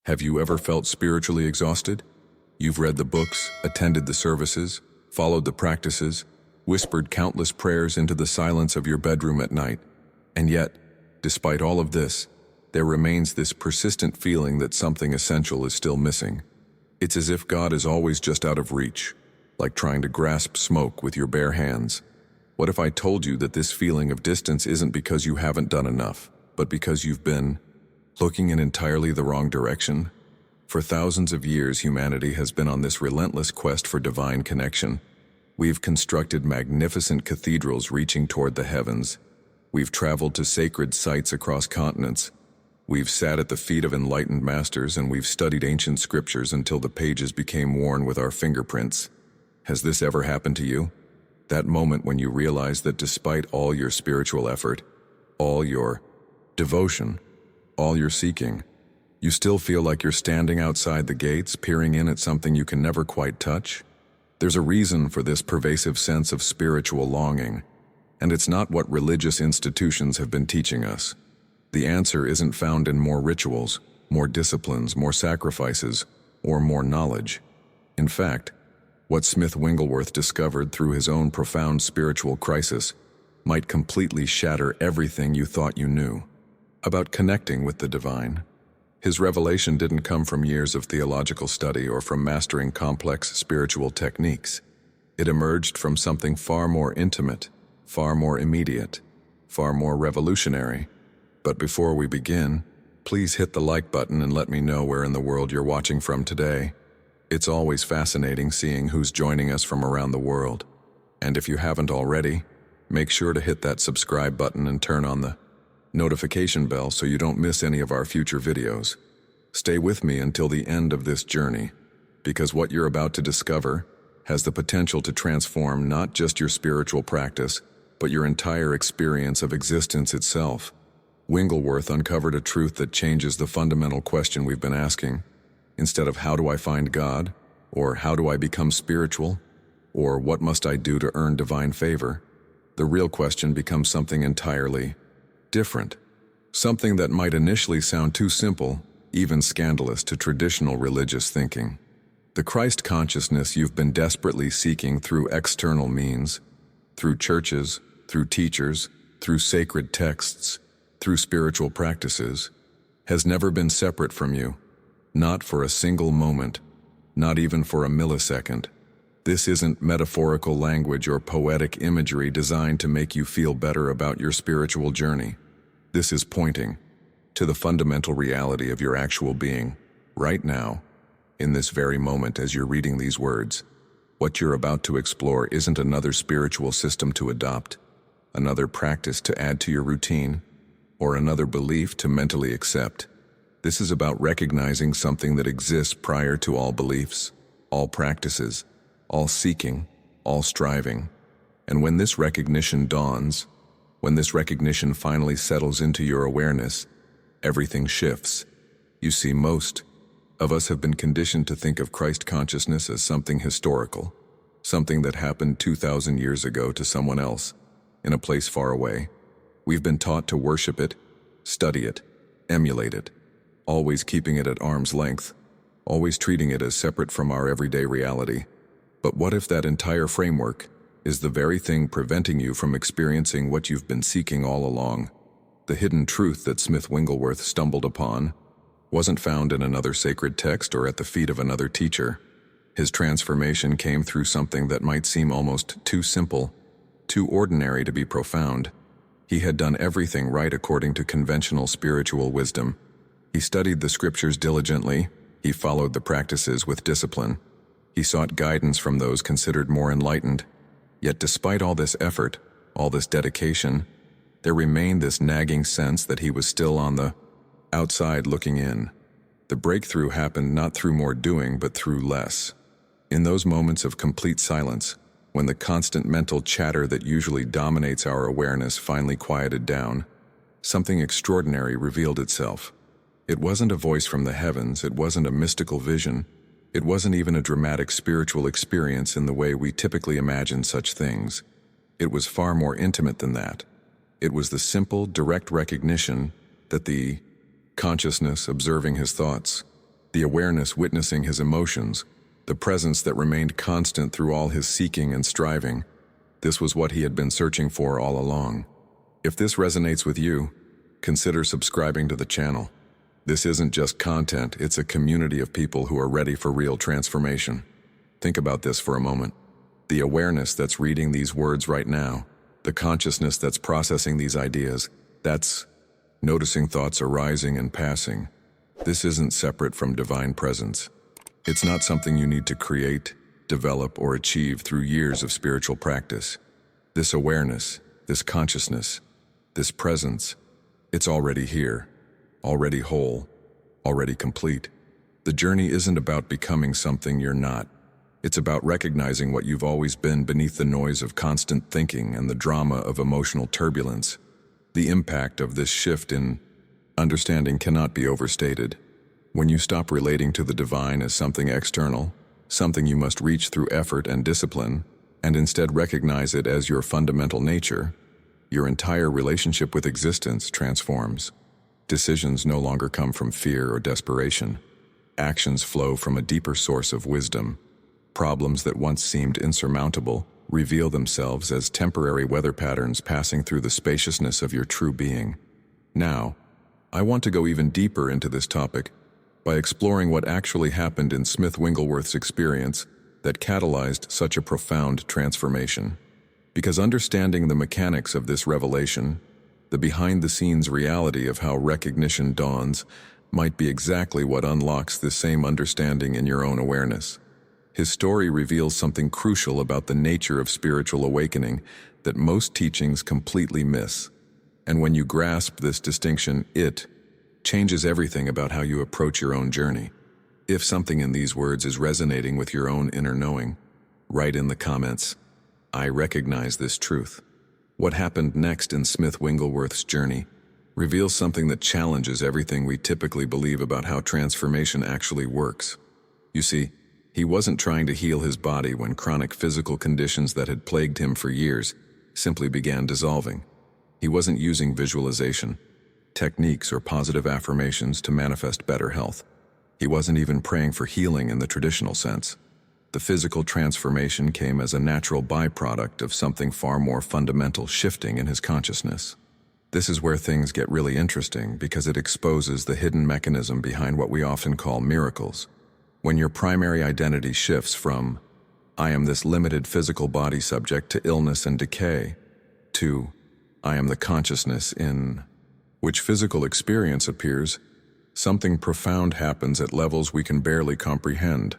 Have you ever felt spiritually exhausted? You've read the books, attended the services, followed the practices, whispered countless prayers into the silence of your bedroom at night. And yet, despite all of this, there remains this persistent feeling that something essential is still missing. It's as if God is always just out of reach, like trying to grasp smoke with your bare hands. What if I told you that this feeling of distance isn't because you haven't done enough, but because you've been looking in entirely the wrong direction? For thousands of years, humanity has been on this relentless quest for divine connection. We've constructed magnificent cathedrals reaching toward the heavens. We've traveled to sacred sites across continents. We've sat at the feet of enlightened masters, and we've studied ancient scriptures until the pages became worn with our fingerprints. Has this ever happened to you? That moment when you realize that despite all your spiritual effort, all your devotion, all your seeking, you still feel like you're standing outside the gates, peering in at something you can never quite touch? There's a reason for this pervasive sense of spiritual longing, and it's not what religious institutions have been teaching us. The answer isn't found in more rituals, more disciplines, more sacrifices, or more knowledge. In fact, what Smith Wigglesworth discovered through his own profound spiritual crisis might completely shatter everything you thought you knew about connecting with the divine. His revelation didn't come from years of theological study or from mastering complex spiritual techniques. It emerged from something far more intimate, far more immediate, far more revolutionary. But before we begin, please hit the like button and let me know where in the world you're watching from today. It's always fascinating seeing who's joining us from around the world. And if you haven't already, make sure to hit that subscribe button and turn on the notification bell so you don't miss any of our future videos. Stay with me until the end of this journey, because what you're about to discover has the potential to transform not just your spiritual practice, but your entire experience of existence itself. Wigglesworth uncovered a truth that changes the fundamental question we've been asking. Instead of how do I find God, or how do I become spiritual, or what must I do to earn divine favor, the real question becomes something entirely different. Something that might initially sound too simple, even scandalous to traditional religious thinking. The Christ consciousness you've been desperately seeking through external means, through churches, through teachers, through sacred texts, through spiritual practices, has never been separate from you. Not for a single moment, not even for a millisecond. This isn't metaphorical language or poetic imagery designed to make you feel better about your spiritual journey. This is pointing to the fundamental reality of your actual being, right now, in this very moment as you're reading these words. What you're about to explore isn't another spiritual system to adopt, another practice to add to your routine, or another belief to mentally accept. This is about recognizing something that exists prior to all beliefs, all practices, all seeking, all striving. And when this recognition dawns, when this recognition finally settles into your awareness, everything shifts. You see, most of us have been conditioned to think of Christ consciousness as something historical, something that happened 2,000 years ago to someone else, in a place far away. We've been taught to worship it, study it, emulate it, always keeping it at arm's length, always treating it as separate from our everyday reality. But what if that entire framework is the very thing preventing you from experiencing what you've been seeking all along? The hidden truth that Smith Wigglesworth stumbled upon wasn't found in another sacred text or at the feet of another teacher. His transformation came through something that might seem almost too simple, too ordinary to be profound. He had done everything right according to conventional spiritual wisdom. He studied the scriptures diligently. He followed the practices with discipline. He sought guidance from those considered more enlightened. Yet despite all this effort, all this dedication, there remained this nagging sense that he was still on the outside looking in. The breakthrough happened not through more doing, but through less. In those moments of complete silence, when the constant mental chatter that usually dominates our awareness finally quieted down, something extraordinary revealed itself. It wasn't a voice from the heavens, it wasn't a mystical vision, it wasn't even a dramatic spiritual experience in the way we typically imagine such things. It was far more intimate than that. It was the simple, direct recognition that the consciousness observing his thoughts the awareness witnessing his emotions, the presence that remained constant through all his seeking and striving. This was what he had been searching for all along. If this resonates with you, consider subscribing to the channel. This isn't just content, it's a community of people who are ready for real transformation. Think about this for a moment. The awareness that's reading these words right now, the consciousness that's processing these ideas, that's noticing thoughts arising and passing. This isn't separate from divine presence. It's not something you need to create, develop, or achieve through years of spiritual practice. This awareness, this consciousness, this presence, it's already here, already whole, already complete. The journey isn't about becoming something you're not. It's about recognizing what you've always been beneath the noise of constant thinking and the drama of emotional turbulence. The impact of this shift in understanding cannot be overstated. When you stop relating to the divine as something external, something you must reach through effort and discipline, and instead recognize it as your fundamental nature, your entire relationship with existence transforms. Decisions no longer come from fear or desperation. Actions flow from a deeper source of wisdom. Problems that once seemed insurmountable reveal themselves as temporary weather patterns passing through the spaciousness of your true being. Now, I want to go even deeper into this topic by exploring what actually happened in Smith Wigglesworth's experience that catalyzed such a profound transformation. Because understanding the mechanics of this revelation, the behind-the-scenes reality of how recognition dawns, might be exactly what unlocks this same understanding in your own awareness. His story reveals something crucial about the nature of spiritual awakening that most teachings completely miss. And when you grasp this distinction, it changes everything about how you approach your own journey. If something in these words is resonating with your own inner knowing, write in the comments, "I recognize this truth." What happened next in Smith Wigglesworth's journey reveals something that challenges everything we typically believe about how transformation actually works. You see, he wasn't trying to heal his body when chronic physical conditions that had plagued him for years simply began dissolving. He wasn't using visualization, techniques, or positive affirmations to manifest better health. He wasn't even praying for healing in the traditional sense. The physical transformation came as a natural byproduct of something far more fundamental shifting in his consciousness. This is where things get really interesting because it exposes the hidden mechanism behind what we often call miracles. When your primary identity shifts from, "I am this limited physical body subject to illness and decay," to, "I am the consciousness in which physical experience appears," something profound happens at levels we can barely comprehend.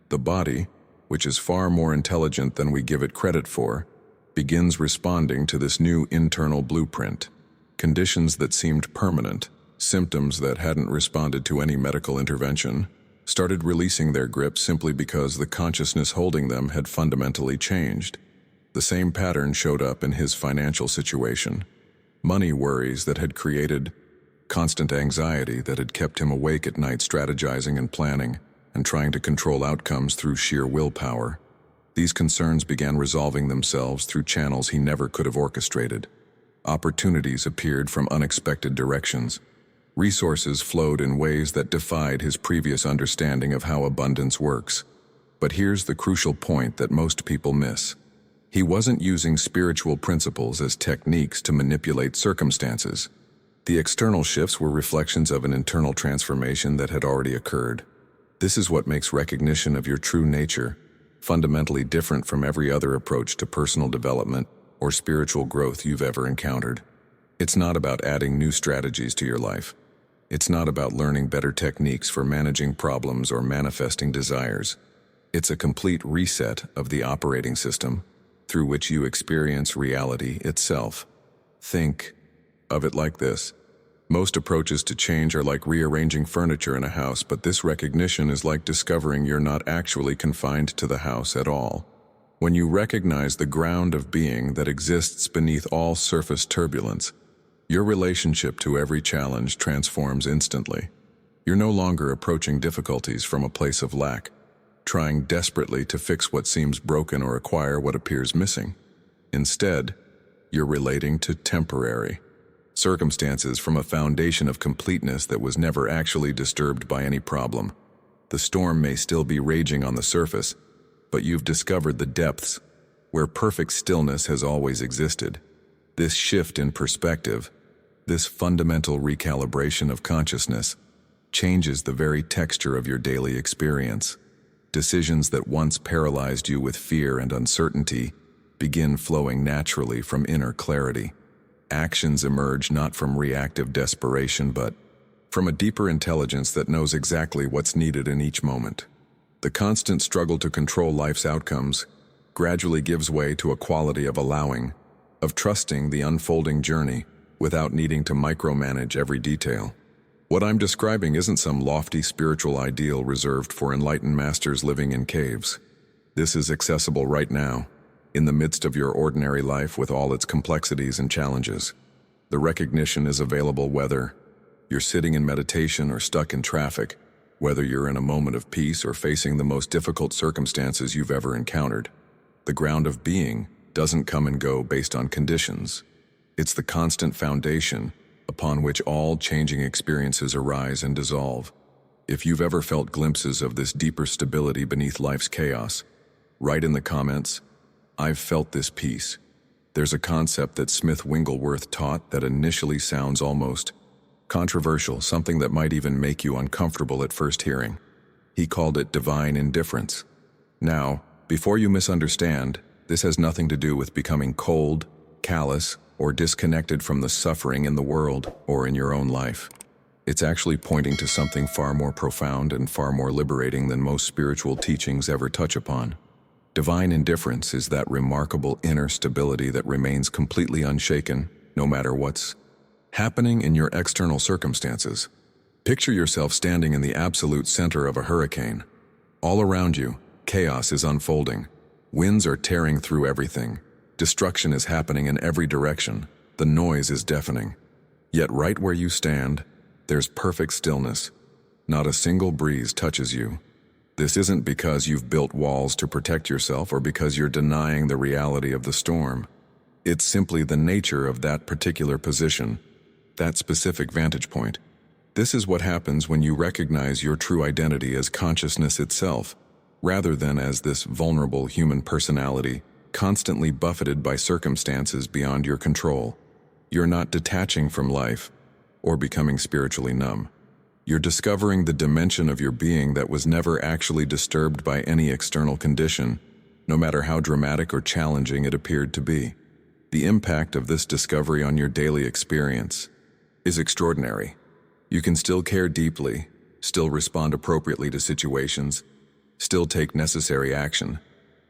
The body, which is far more intelligent than we give it credit for, begins responding to this new internal blueprint. Conditions that seemed permanent, symptoms that hadn't responded to any medical intervention, started releasing their grip simply because the consciousness holding them had fundamentally changed. The same pattern showed up in his financial situation. Money worries that had created constant anxiety that had kept him awake at night strategizing and planning and trying to control outcomes through sheer willpower. These concerns began resolving themselves through channels he never could have orchestrated. Opportunities appeared from unexpected directions. Resources flowed in ways that defied his previous understanding of how abundance works. But here's the crucial point that most people miss. He wasn't using spiritual principles as techniques to manipulate circumstances. The external shifts were reflections of an internal transformation that had already occurred. This is what makes recognition of your true nature fundamentally different from every other approach to personal development or spiritual growth you've ever encountered. It's not about adding new strategies to your life. It's not about learning better techniques for managing problems or manifesting desires. It's a complete reset of the operating system through which you experience reality itself. Think of it like this. Most approaches to change are like rearranging furniture in a house, but this recognition is like discovering you're not actually confined to the house at all. When you recognize the ground of being that exists beneath all surface turbulence, your relationship to every challenge transforms instantly. You're no longer approaching difficulties from a place of lack, trying desperately to fix what seems broken or acquire what appears missing. Instead, you're relating to temporary circumstances from a foundation of completeness that was never actually disturbed by any problem. The storm may still be raging on the surface, but you've discovered the depths where perfect stillness has always existed. This shift in perspective, this fundamental recalibration of consciousness, changes the very texture of your daily experience. Decisions that once paralyzed you with fear and uncertainty begin flowing naturally from inner clarity. Actions emerge not from reactive desperation, but from a deeper intelligence that knows exactly what's needed in each moment. The constant struggle to control life's outcomes gradually gives way to a quality of allowing, of trusting the unfolding journey without needing to micromanage every detail. What I'm describing isn't some lofty spiritual ideal reserved for enlightened masters living in caves. This is accessible right now, in the midst of your ordinary life with all its complexities and challenges. The recognition is available whether you're sitting in meditation or stuck in traffic, whether you're in a moment of peace or facing the most difficult circumstances you've ever encountered. The ground of being doesn't come and go based on conditions. It's the constant foundation upon which all changing experiences arise and dissolve. If you've ever felt glimpses of this deeper stability beneath life's chaos, write in the comments, "I've felt this peace." There's a concept that Smith Wigglesworth taught that initially sounds almost controversial, something that might even make you uncomfortable at first hearing. He called it divine indifference. Now, before you misunderstand, this has nothing to do with becoming cold, callous, or disconnected from the suffering in the world or in your own life. It's actually pointing to something far more profound and far more liberating than most spiritual teachings ever touch upon. Divine indifference is that remarkable inner stability that remains completely unshaken, no matter what's happening in your external circumstances. Picture yourself standing in the absolute center of a hurricane. All around you, chaos is unfolding. Winds are tearing through everything. Destruction is happening in every direction. The noise is deafening. Yet right where you stand, there's perfect stillness. Not a single breeze touches you. This isn't because you've built walls to protect yourself or because you're denying the reality of the storm. It's simply the nature of that particular position, that specific vantage point. This is what happens when you recognize your true identity as consciousness itself, rather than as this vulnerable human personality constantly buffeted by circumstances beyond your control. You're not detaching from life or becoming spiritually numb. You're discovering the dimension of your being that was never actually disturbed by any external condition, no matter how dramatic or challenging it appeared to be. The impact of this discovery on your daily experience is extraordinary. You can still care deeply, still respond appropriately to situations, still take necessary action,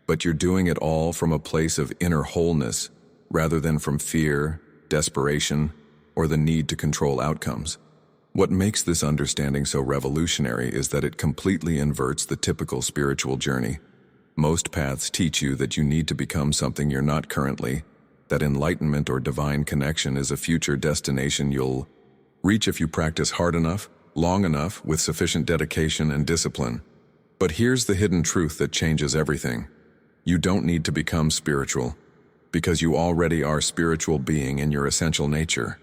but you're doing it all from a place of inner wholeness rather than from fear, desperation, or the need to control outcomes. What makes this understanding so revolutionary is that it completely inverts the typical spiritual journey. Most paths teach you that you need to become something you're not currently, that enlightenment or divine connection is a future destination you'll reach if you practice hard enough, long enough, with sufficient dedication and discipline. But here's the hidden truth that changes everything. You don't need to become spiritual, because you already are spiritual being in your essential nature.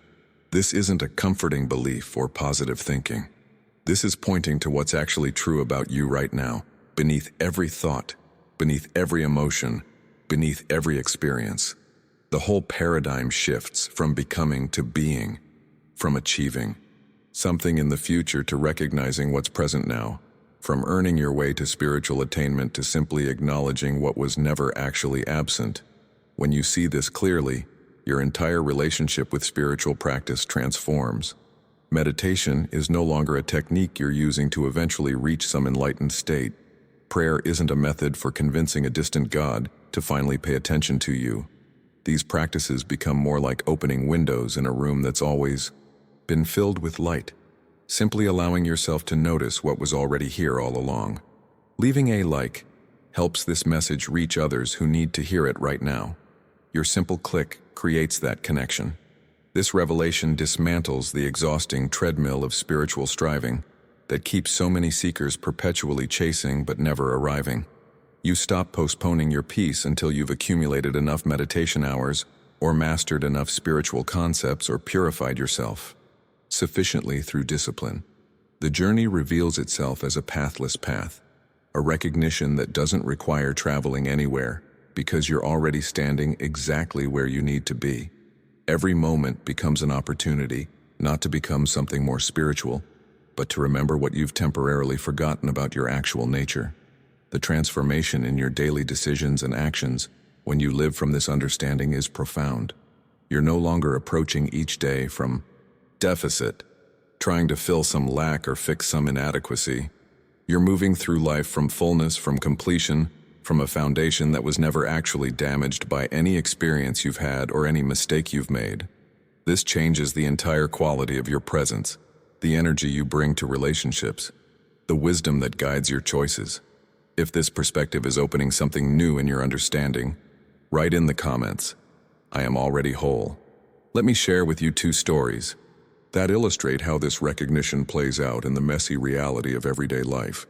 This isn't a comforting belief or positive thinking. This is pointing to what's actually true about you right now, beneath every thought, beneath every emotion, beneath every experience. The whole paradigm shifts from becoming to being, from achieving something in the future to recognizing what's present now, from earning your way to spiritual attainment to simply acknowledging what was never actually absent. When you see this clearly, your entire relationship with spiritual practice transforms. Meditation is no longer a technique you're using to eventually reach some enlightened state. Prayer isn't a method for convincing a distant God to finally pay attention to you. These practices become more like opening windows in a room that's always been filled with light, simply allowing yourself to notice what was already here all along. Leaving a like helps this message reach others who need to hear it right now. Your simple click creates that connection. This revelation dismantles the exhausting treadmill of spiritual striving that keeps so many seekers perpetually chasing but never arriving. You stop postponing your peace until you've accumulated enough meditation hours or mastered enough spiritual concepts or purified yourself sufficiently through discipline. The journey reveals itself as a pathless path, a recognition that doesn't require traveling anywhere because you're already standing exactly where you need to be. Every moment becomes an opportunity not to become something more spiritual, but to remember what you've temporarily forgotten about your actual nature. The transformation in your daily decisions and actions when you live from this understanding is profound. You're no longer approaching each day from deficit, trying to fill some lack or fix some inadequacy. You're moving through life from fullness, from completion, from a foundation that was never actually damaged by any experience you've had or any mistake you've made. This changes the entire quality of your presence, the energy you bring to relationships, the wisdom that guides your choices. If this perspective is opening something new in your understanding, write in the comments, "I am already whole." Let me share with you 2 stories that illustrate how this recognition plays out in the messy reality of everyday life.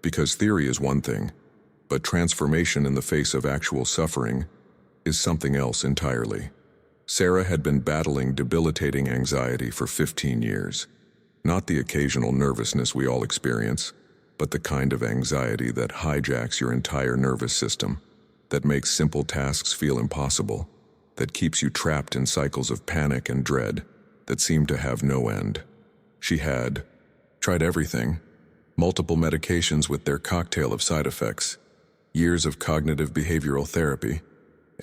Because theory is one thing, but transformation in the face of actual suffering is something else entirely. Sarah had been battling debilitating anxiety for 15 years. Not the occasional nervousness we all experience, but the kind of anxiety that hijacks your entire nervous system, that makes simple tasks feel impossible, that keeps you trapped in cycles of panic and dread that seem to have no end. She had tried everything, multiple medications with their cocktail of side effects, years of cognitive behavioral therapy,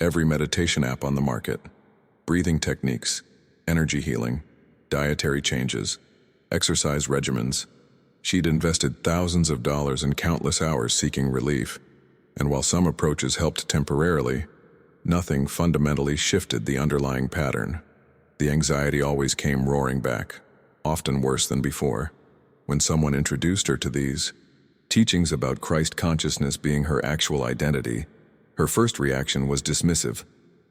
every meditation app on the market, breathing techniques, energy healing, dietary changes, exercise regimens. She'd invested thousands of dollars and countless hours seeking relief, and while some approaches helped temporarily, nothing fundamentally shifted the underlying pattern. The anxiety always came roaring back, often worse than before. When someone introduced her to these teachings about Christ consciousness being her actual identity, her first reaction was dismissive.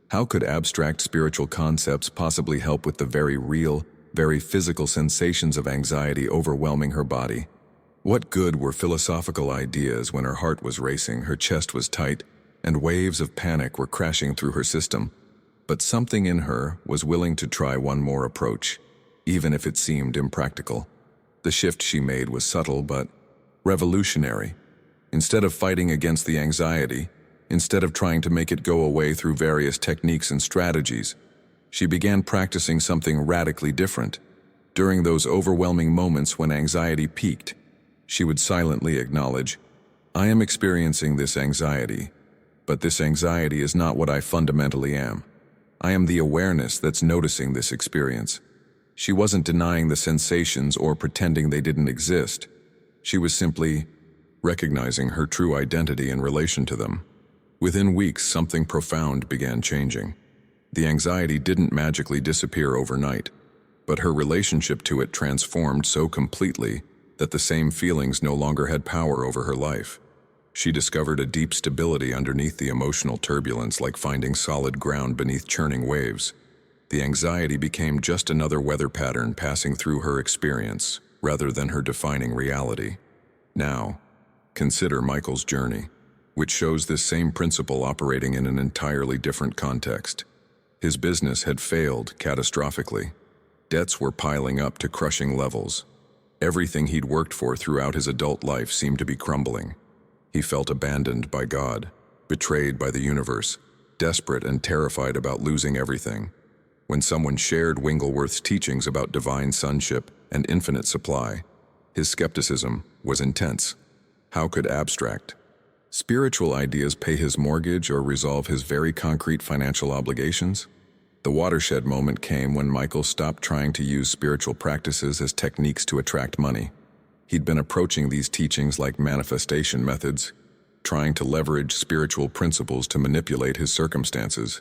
How could abstract spiritual concepts possibly help with the very real, very physical sensations of anxiety overwhelming her body? What good were philosophical ideas when her heart was racing, her chest was tight, and waves of panic were crashing through her system? But something in her was willing to try one more approach, even if it seemed impractical. The shift she made was subtle but revolutionary. Instead of fighting against the anxiety, instead of trying to make it go away through various techniques and strategies, she began practicing something radically different. During those overwhelming moments when anxiety peaked, she would silently acknowledge, "I am experiencing this anxiety, but this anxiety is not what I fundamentally am. I am the awareness that's noticing this experience." She wasn't denying the sensations or pretending they didn't exist. She was simply recognizing her true identity in relation to them. Within weeks, something profound began changing. The anxiety didn't magically disappear overnight, but her relationship to it transformed so completely that the same feelings no longer had power over her life. She discovered a deep stability underneath the emotional turbulence, like finding solid ground beneath churning waves. The anxiety became just another weather pattern passing through her experience, rather than her defining reality. Now, consider Michael's journey, which shows this same principle operating in an entirely different context. His business had failed catastrophically. Debts were piling up to crushing levels. Everything he'd worked for throughout his adult life seemed to be crumbling. He felt abandoned by God, betrayed by the universe, desperate and terrified about losing everything. When someone shared Wigglesworth's teachings about divine sonship and infinite supply, his skepticism was intense. How could abstract, spiritual ideas pay his mortgage or resolve his very concrete financial obligations? The watershed moment came when Michael stopped trying to use spiritual practices as techniques to attract money. He'd been approaching these teachings like manifestation methods, trying to leverage spiritual principles to manipulate his circumstances.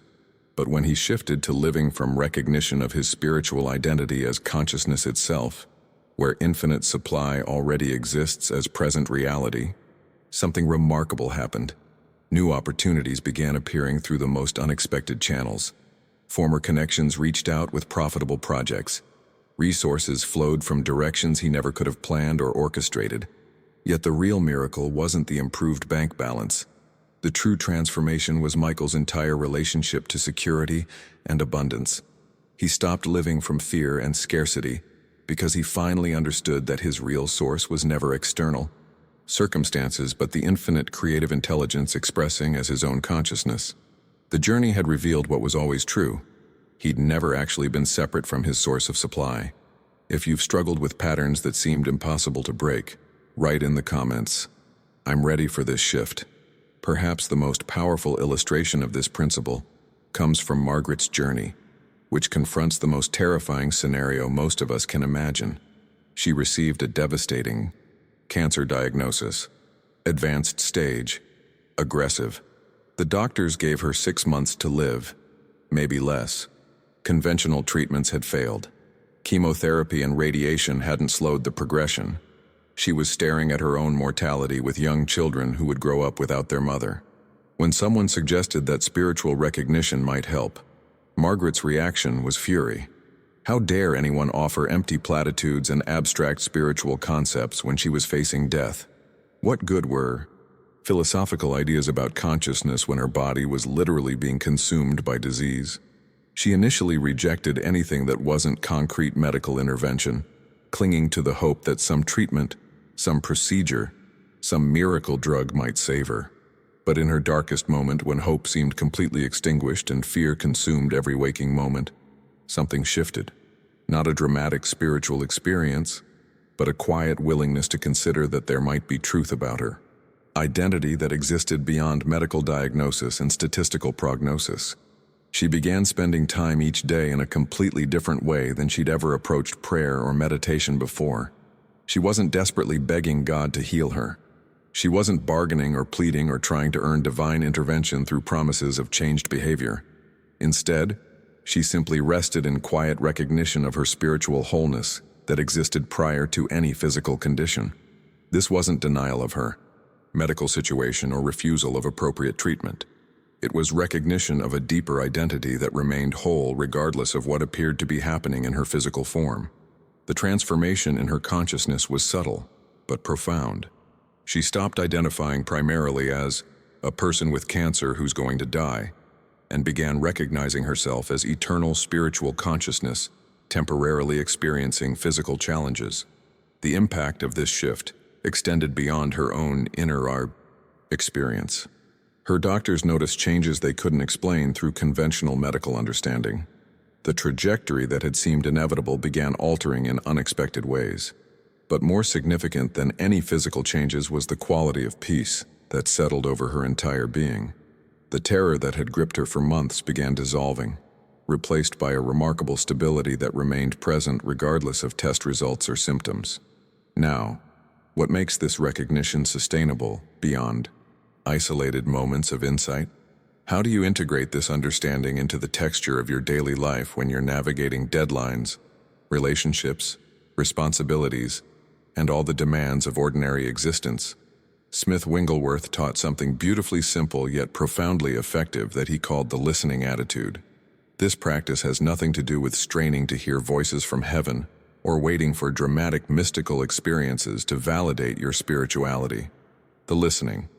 But when he shifted to living from recognition of his spiritual identity as consciousness itself, where infinite supply already exists as present reality, something remarkable happened. New opportunities began appearing through the most unexpected channels. Former connections reached out with profitable projects. Resources flowed from directions he never could have planned or orchestrated. Yet the real miracle wasn't the improved bank balance. The true transformation was Michael's entire relationship to security and abundance. He stopped living from fear and scarcity because he finally understood that his real source was never external circumstances but the infinite creative intelligence expressing as his own consciousness. The journey had revealed what was always true. He'd never actually been separate from his source of supply. If you've struggled with patterns that seemed impossible to break, write in the comments, "I'm ready for this shift." Perhaps the most powerful illustration of this principle comes from Margaret's journey, which confronts the most terrifying scenario most of us can imagine. She received a devastating cancer diagnosis, advanced stage, aggressive. The doctors gave her 6 months to live, maybe less. Conventional treatments had failed. Chemotherapy and radiation hadn't slowed the progression. She was staring at her own mortality with young children who would grow up without their mother. When someone suggested that spiritual recognition might help, Margaret's reaction was fury. How dare anyone offer empty platitudes and abstract spiritual concepts when she was facing death? What good were philosophical ideas about consciousness when her body was literally being consumed by disease? She initially rejected anything that wasn't concrete medical intervention, clinging to the hope that some treatment, some procedure, some miracle drug might save her. But in her darkest moment, when hope seemed completely extinguished and fear consumed every waking moment, something shifted. Not a dramatic spiritual experience, but a quiet willingness to consider that there might be truth about her. Identity that existed beyond medical diagnosis and statistical prognosis. She began spending time each day in a completely different way than she'd ever approached prayer or meditation before. She wasn't desperately begging God to heal her. She wasn't bargaining or pleading or trying to earn divine intervention through promises of changed behavior. Instead, she simply rested in quiet recognition of her spiritual wholeness that existed prior to any physical condition. This wasn't denial of her medical situation or refusal of appropriate treatment. It was recognition of a deeper identity that remained whole regardless of what appeared to be happening in her physical form. The transformation in her consciousness was subtle, but profound. She stopped identifying primarily as a person with cancer who's going to die, and began recognizing herself as eternal spiritual consciousness, temporarily experiencing physical challenges. The impact of this shift extended beyond her own inner experience. Her doctors noticed changes they couldn't explain through conventional medical understanding. The trajectory that had seemed inevitable began altering in unexpected ways. But more significant than any physical changes was the quality of peace that settled over her entire being. The terror that had gripped her for months began dissolving, replaced by a remarkable stability that remained present regardless of test results or symptoms. Now, what makes this recognition sustainable beyond isolated moments of insight? How do you integrate this understanding into the texture of your daily life when you're navigating deadlines, relationships, responsibilities, and all the demands of ordinary existence? Smith Wigglesworth taught something beautifully simple yet profoundly effective that he called the listening attitude. This practice has nothing to do with straining to hear voices from heaven or waiting for dramatic mystical experiences to validate your spirituality. The listening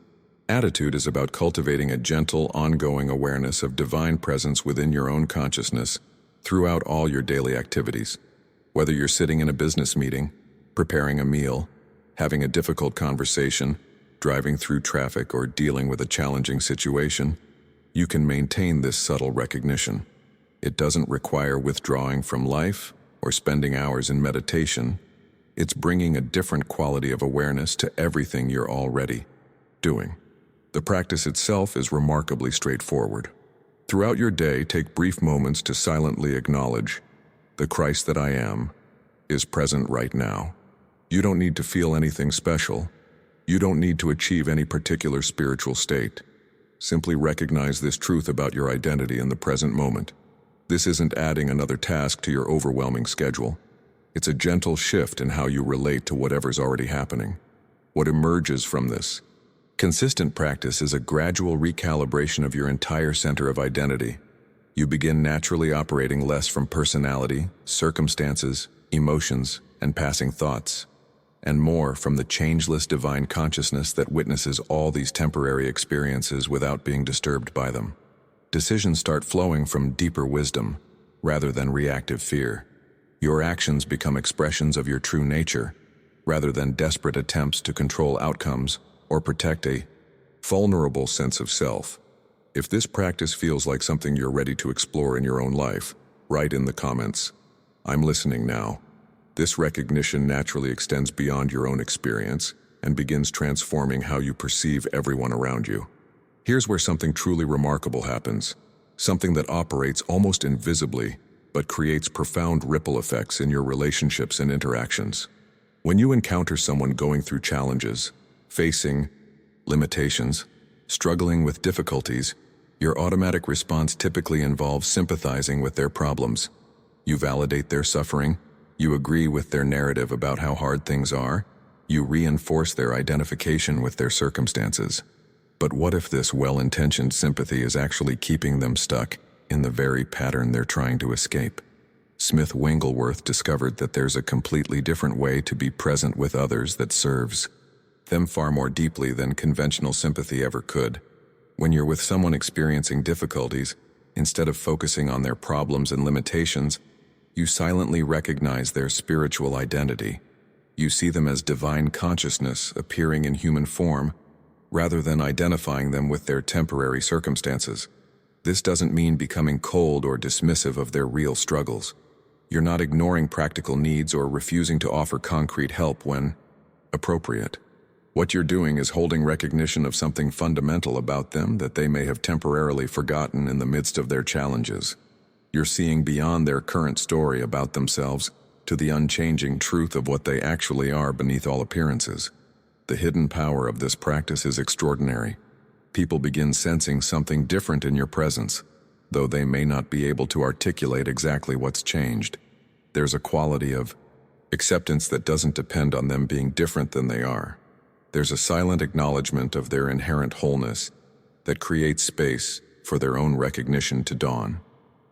attitude is about cultivating a gentle, ongoing awareness of divine presence within your own consciousness throughout all your daily activities. Whether you're sitting in a business meeting, preparing a meal, having a difficult conversation, driving through traffic, or dealing with a challenging situation, you can maintain this subtle recognition. It doesn't require withdrawing from life or spending hours in meditation. It's bringing a different quality of awareness to everything you're already doing. The practice itself is remarkably straightforward. Throughout your day, take brief moments to silently acknowledge, the Christ that I am is present right now. You don't need to feel anything special. You don't need to achieve any particular spiritual state. Simply recognize this truth about your identity in the present moment. This isn't adding another task to your overwhelming schedule. It's a gentle shift in how you relate to whatever's already happening. What emerges from this consistent practice is a gradual recalibration of your entire center of identity. You begin naturally operating less from personality, circumstances, emotions, and passing thoughts, and more from the changeless divine consciousness that witnesses all these temporary experiences without being disturbed by them. Decisions start flowing from deeper wisdom, rather than reactive fear. Your actions become expressions of your true nature, rather than desperate attempts to control outcomes or protect a vulnerable sense of self. If this practice feels like something you're ready to explore in your own life, write in the comments, "I'm listening now." This recognition naturally extends beyond your own experience and begins transforming how you perceive everyone around you. Here's where something truly remarkable happens, something that operates almost invisibly but creates profound ripple effects in your relationships and interactions. When you encounter someone going through challenges, facing limitations, struggling with difficulties, your automatic response typically involves sympathizing with their problems. You validate their suffering, you agree with their narrative about how hard things are, you reinforce their identification with their circumstances. But what if this well-intentioned sympathy is actually keeping them stuck in the very pattern they're trying to escape? Smith Wigglesworth discovered that there's a completely different way to be present with others that serves them far more deeply than conventional sympathy ever could. When you're with someone experiencing difficulties, instead of focusing on their problems and limitations, you silently recognize their spiritual identity. You see them as divine consciousness appearing in human form, rather than identifying them with their temporary circumstances. This doesn't mean becoming cold or dismissive of their real struggles. You're not ignoring practical needs or refusing to offer concrete help when appropriate. What you're doing is holding recognition of something fundamental about them that they may have temporarily forgotten in the midst of their challenges. You're seeing beyond their current story about themselves to the unchanging truth of what they actually are beneath all appearances. The hidden power of this practice is extraordinary. People begin sensing something different in your presence, though they may not be able to articulate exactly what's changed. There's a quality of acceptance that doesn't depend on them being different than they are. There's a silent acknowledgement of their inherent wholeness that creates space for their own recognition to dawn.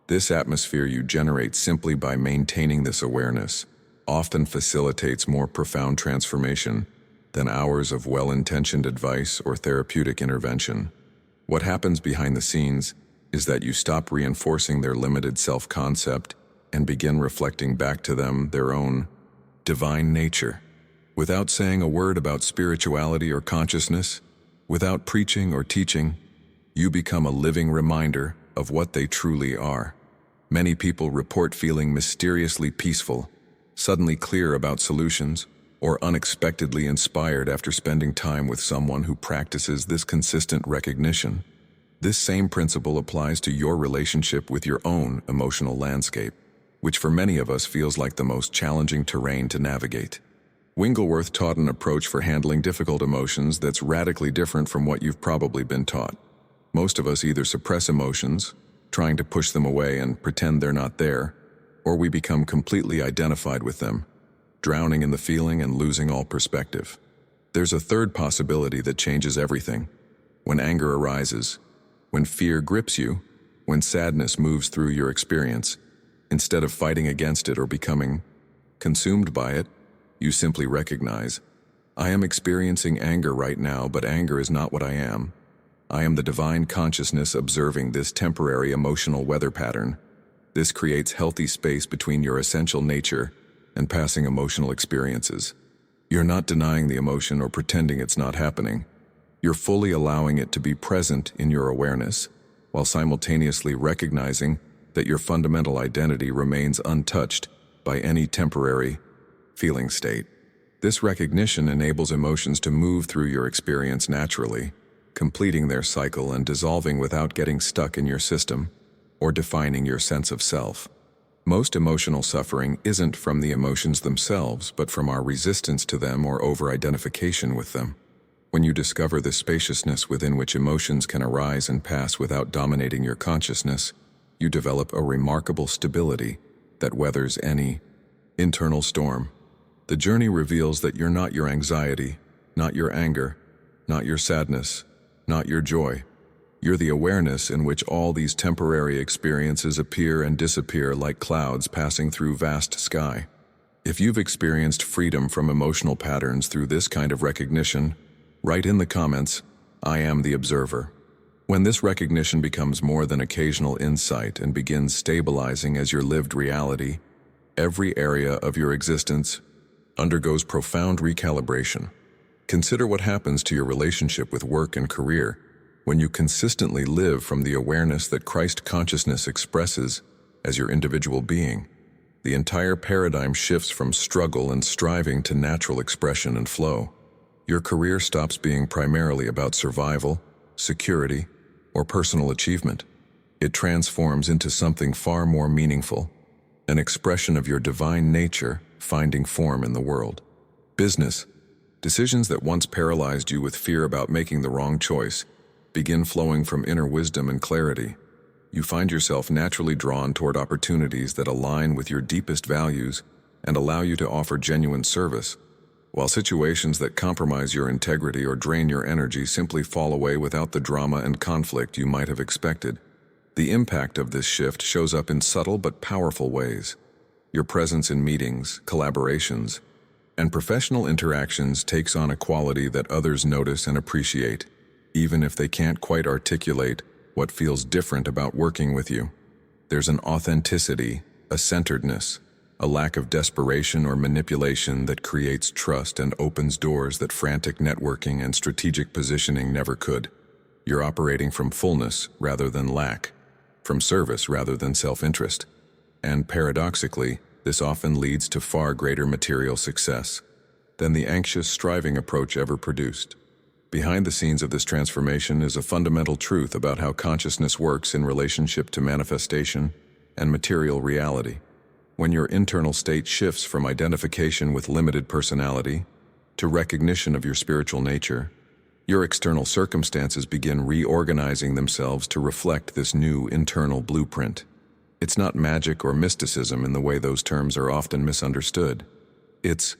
This atmosphere you generate simply by maintaining this awareness often facilitates more profound transformation than hours of well-intentioned advice or therapeutic intervention. What happens behind the scenes is that you stop reinforcing their limited self-concept and begin reflecting back to them their own divine nature. Without saying a word about spirituality or consciousness, without preaching or teaching, you become a living reminder of what they truly are. Many people report feeling mysteriously peaceful, suddenly clear about solutions, or unexpectedly inspired after spending time with someone who practices this consistent recognition. This same principle applies to your relationship with your own emotional landscape, which for many of us feels like the most challenging terrain to navigate. Wigglesworth taught an approach for handling difficult emotions that's radically different from what you've probably been taught. Most of us either suppress emotions, trying to push them away and pretend they're not there, or we become completely identified with them, drowning in the feeling and losing all perspective. There's a third possibility that changes everything. When anger arises, when fear grips you, when sadness moves through your experience, instead of fighting against it or becoming consumed by it, you simply recognize, I am experiencing anger right now, but anger is not what I am. I am the divine consciousness observing this temporary emotional weather pattern. This creates healthy space between your essential nature and passing emotional experiences. You're not denying the emotion or pretending it's not happening. You're fully allowing it to be present in your awareness, while simultaneously recognizing that your fundamental identity remains untouched by any temporary feeling state. This recognition enables emotions to move through your experience naturally, completing their cycle and dissolving without getting stuck in your system or defining your sense of self. Most emotional suffering isn't from the emotions themselves, but from our resistance to them or over-identification with them. When you discover the spaciousness within which emotions can arise and pass without dominating your consciousness, you develop a remarkable stability that weathers any internal storm. The journey reveals that you're not your anxiety, not your anger, not your sadness, not your joy. You're the awareness in which all these temporary experiences appear and disappear like clouds passing through vast sky. If you've experienced freedom from emotional patterns through this kind of recognition, write in the comments, I am the observer. When this recognition becomes more than occasional insight and begins stabilizing as your lived reality, Every area of your existence undergoes profound recalibration. Consider what happens to your relationship with work and career when you consistently live from the awareness that Christ consciousness expresses as your individual being. The entire paradigm shifts from struggle and striving to natural expression and flow. Your career stops being primarily about survival, security, or personal achievement. It transforms into something far more meaningful, an expression of your divine nature finding form in the world. Business. Decisions that once paralyzed you with fear about making the wrong choice begin flowing from inner wisdom and clarity. You find yourself naturally drawn toward opportunities that align with your deepest values and allow you to offer genuine service, while situations that compromise your integrity or drain your energy simply fall away without the drama and conflict you might have expected. The impact of this shift shows up in subtle but powerful ways. Your presence in meetings, collaborations, and professional interactions takes on a quality that others notice and appreciate, even if they can't quite articulate what feels different about working with you. There's an authenticity, a centeredness, a lack of desperation or manipulation that creates trust and opens doors that frantic networking and strategic positioning never could. You're operating from fullness rather than lack, from service rather than self-interest. And paradoxically, this often leads to far greater material success than the anxious, striving approach ever produced. Behind the scenes of this transformation is a fundamental truth about how consciousness works in relationship to manifestation and material reality. When your internal state shifts from identification with limited personality to recognition of your spiritual nature, your external circumstances begin reorganizing themselves to reflect this new internal blueprint. It's not magic or mysticism in the way those terms are often misunderstood. It's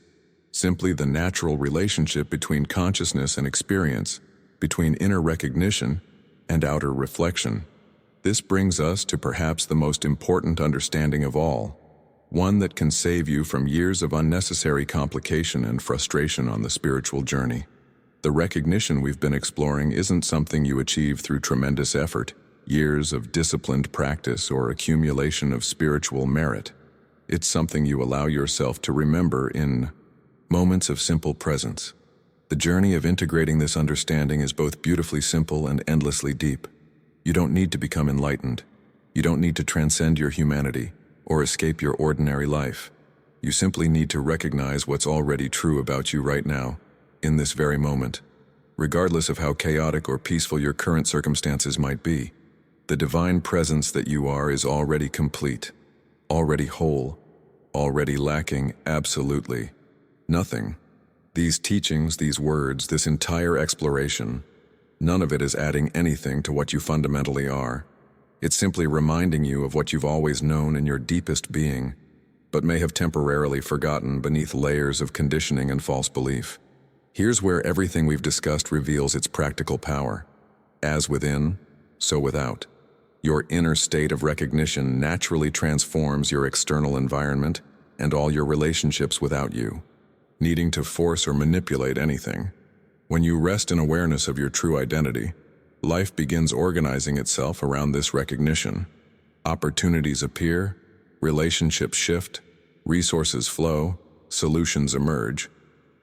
simply the natural relationship between consciousness and experience, between inner recognition and outer reflection. This brings us to perhaps the most important understanding of all, one that can save you from years of unnecessary complication and frustration on the spiritual journey. The recognition we've been exploring isn't something you achieve through tremendous effort, years of disciplined practice, or accumulation of spiritual merit. It's something you allow yourself to remember in moments of simple presence. The journey of integrating this understanding is both beautifully simple and endlessly deep. You don't need to become enlightened. You don't need to transcend your humanity or escape your ordinary life. You simply need to recognize what's already true about you right now, in this very moment. Regardless of how chaotic or peaceful your current circumstances might be, the divine presence that you are is already complete, already whole, already lacking absolutely nothing. These teachings, these words, this entire exploration, none of it is adding anything to what you fundamentally are. It's simply reminding you of what you've always known in your deepest being, but may have temporarily forgotten beneath layers of conditioning and false belief. Here's where everything we've discussed reveals its practical power. As within, so without. Your inner state of recognition naturally transforms your external environment and all your relationships without you needing to force or manipulate anything. When you rest in awareness of your true identity, life begins organizing itself around this recognition. Opportunities appear, relationships shift, resources flow, solutions emerge,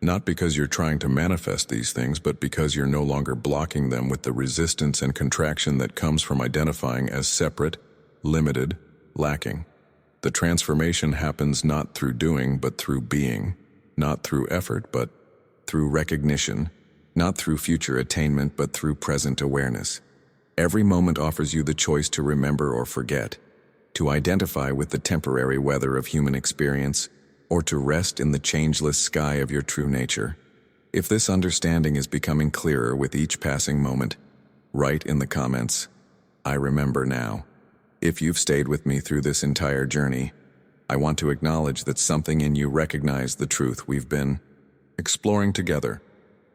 not because you're trying to manifest these things, but because you're no longer blocking them with the resistance and contraction that comes from identifying as separate, limited, lacking. The transformation happens not through doing, but through being. Not through effort, but through recognition, not through future attainment, but through present awareness. Every moment offers you the choice to remember or forget, to identify with the temporary weather of human experience, or to rest in the changeless sky of your true nature. If this understanding is becoming clearer with each passing moment, write in the comments, "I remember now." If you've stayed with me through this entire journey, I want to acknowledge that something in you recognized the truth we've been exploring together.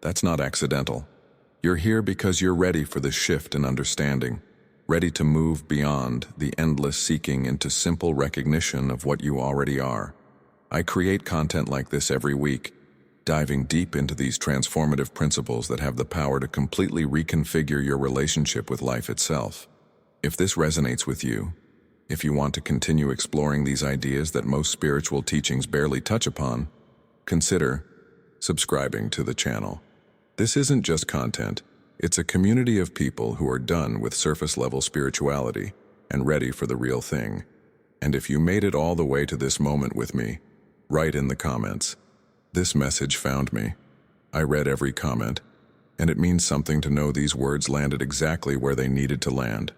That's not accidental. You're here because you're ready for the shift in understanding, ready to move beyond the endless seeking into simple recognition of what you already are. I create content like this every week, diving deep into these transformative principles that have the power to completely reconfigure your relationship with life itself. If this resonates with you, If you want to continue exploring these ideas that most spiritual teachings barely touch upon, consider subscribing to the channel. This isn't just content, it's a community of people who are done with surface-level spirituality and ready for the real thing. And if you made it all the way to this moment with me, write in the comments, "This message found me." I read every comment, and it means something to know these words landed exactly where they needed to land.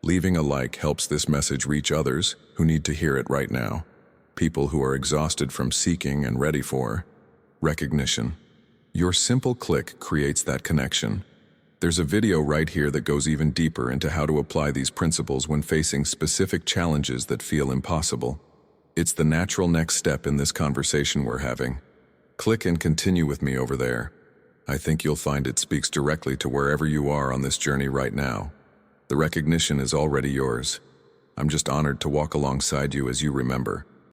Leaving a like helps this message reach others who need to hear it right now. People who are exhausted from seeking and ready for recognition. Your simple click creates that connection. There's a video right here that goes even deeper into how to apply these principles when facing specific challenges that feel impossible. It's the natural next step in this conversation we're having. Click and continue with me over there. I think you'll find it speaks directly to wherever you are on this journey right now. The recognition is already yours. I'm just honored to walk alongside you as you remember.